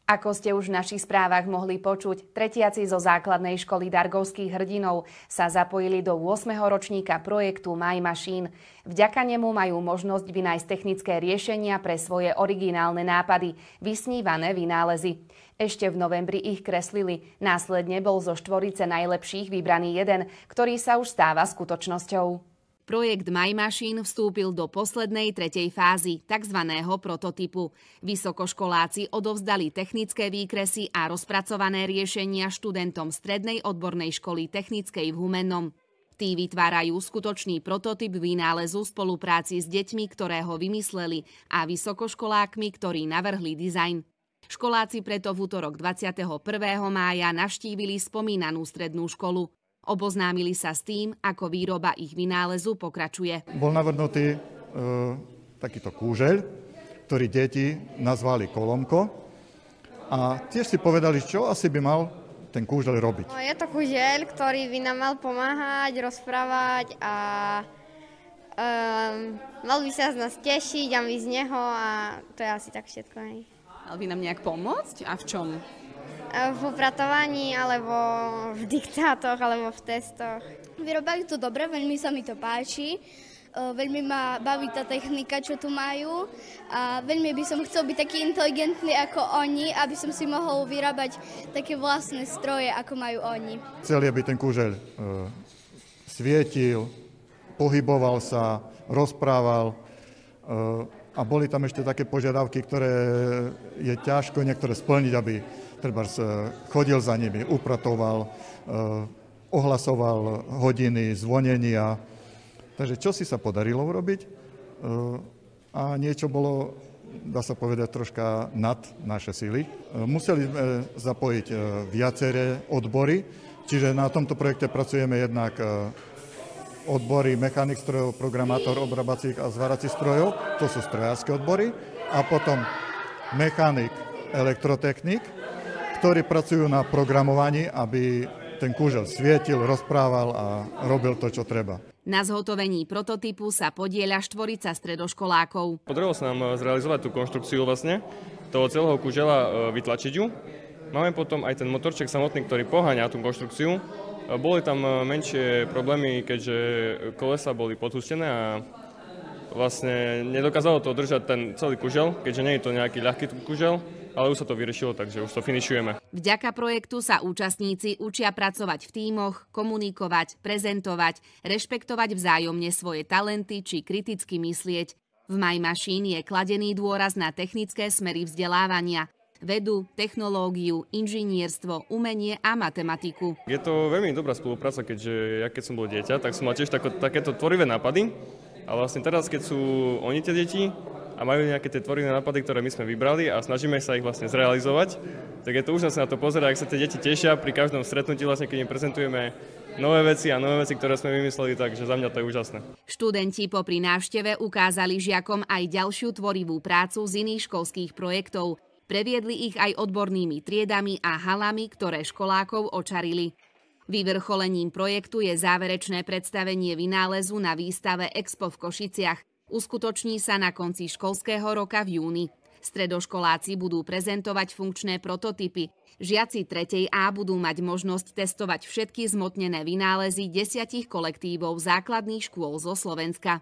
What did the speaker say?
Ako ste už v našich správach mohli počuť, tretiaci zo základnej školy Dargovských hrdinov sa zapojili do 8. ročníka projektu My Machine. Vďaka nemu majú možnosť vynájsť technické riešenia pre svoje originálne nápady, vysnívané vynálezy. Ešte v novembri ich kreslili, následne bol zo štvorice najlepších vybraný jeden, ktorý sa už stáva skutočnosťou. Projekt My Machine vstúpil do poslednej tretej fázy, tzv. Prototypu. Vysokoškoláci odovzdali technické výkresy a rozpracované riešenia študentom Strednej odbornej školy technickej v Humennom. Tí vytvárajú skutočný prototyp vynálezu v spolupráci s deťmi, ktoré ho vymysleli, a vysokoškolákmi, ktorí navrhli dizajn. Školáci preto v utorok 21. mája navštívili spomínanú strednú školu. Oboznámili sa s tým, ako výroba ich vynálezu pokračuje. Bol navrhnutý takýto kúžeľ, ktorý deti nazvali Kolomko, a tiež si povedali, čo asi by mal ten kúžeľ robiť. Je to kúžeľ, ktorý by nám mal pomáhať, rozprávať a mal by sa z nás tešiť a my z neho, a to je asi tak všetko. Mal by nám nejak pomôcť? A v čom? V upratovaní, alebo v diktátoch, alebo v testoch. Vyrobajú to dobre, veľmi sa mi to páči. Veľmi ma baví tá technika, čo tu majú. A veľmi by som chcel byť taký inteligentný ako oni, aby som si mohol vyrábať také vlastné stroje, ako majú oni. Chceli, aby ten kúžeľ svietil, pohyboval sa, rozprával. A boli tam ešte také požiadavky, ktoré je ťažko niektoré splniť, aby trebárs chodil za nimi, upratoval, ohlasoval hodiny, zvonenia. Takže čo si sa podarilo urobiť, a niečo bolo, dá sa povedať, troška nad naše síly. Museli sme zapojiť viaceré odbory, čiže na tomto projekte pracujeme jednak odbory mechanik strojov, programátor obrábacích a zváracích strojov, to sú strojárske odbory, a potom mechanik, elektrotechnik, ktorí pracujú na programovaní, aby ten kúžeľ svietil, rozprával a robil to, čo treba. Na zhotovení prototypu sa podieľa štvorica stredoškolákov. Podarilo sa nám zrealizovať tú konštrukciu vlastne, toho celého kúžela, vytlačiť ju. Máme potom aj ten motorček samotný, ktorý poháňa tú konštrukciu. Boli tam menšie problémy, keďže kolesa boli podhustené a vlastne nedokázalo to držať ten celý kužel, keďže nie je to nejaký ľahký kužel, ale už sa to vyriešilo, takže už to finišujeme. Vďaka projektu sa účastníci učia pracovať v tímoch, komunikovať, prezentovať, rešpektovať vzájomne svoje talenty či kriticky myslieť. V My Machine je kladený dôraz na technické smery vzdelávania, vedu, technológiu, inžinierstvo, umenie a matematiku. Je to veľmi dobrá spolupráca, keďže ja keď som bol dieťa, tak som mal tiež takéto tvorivé nápady. A vlastne teraz, keď sú oni tie deti a majú nejaké tie tvorivé nápady, ktoré my sme vybrali a snažíme sa ich vlastne zrealizovať, tak je to úžasné na to pozerať, ak sa tie deti tešia pri každom stretnutí, vlastne keď im prezentujeme nové veci, ktoré sme vymysleli, takže za mňa to je úžasné. Študenti popri návšteve ukázali žiakom aj ďalšiu tvorivú prácu z iných školských projektov. Previedli ich aj odbornými triedami a halami, ktoré školákov očarili. Vyvrcholením projektu je záverečné predstavenie vynálezu na výstave Expo v Košiciach. Uskutoční sa na konci školského roka v júni. Stredoškoláci budú prezentovať funkčné prototypy. Žiaci 3. A budú mať možnosť testovať všetky zmotnené vynálezy 10 kolektívov základných škôl zo Slovenska.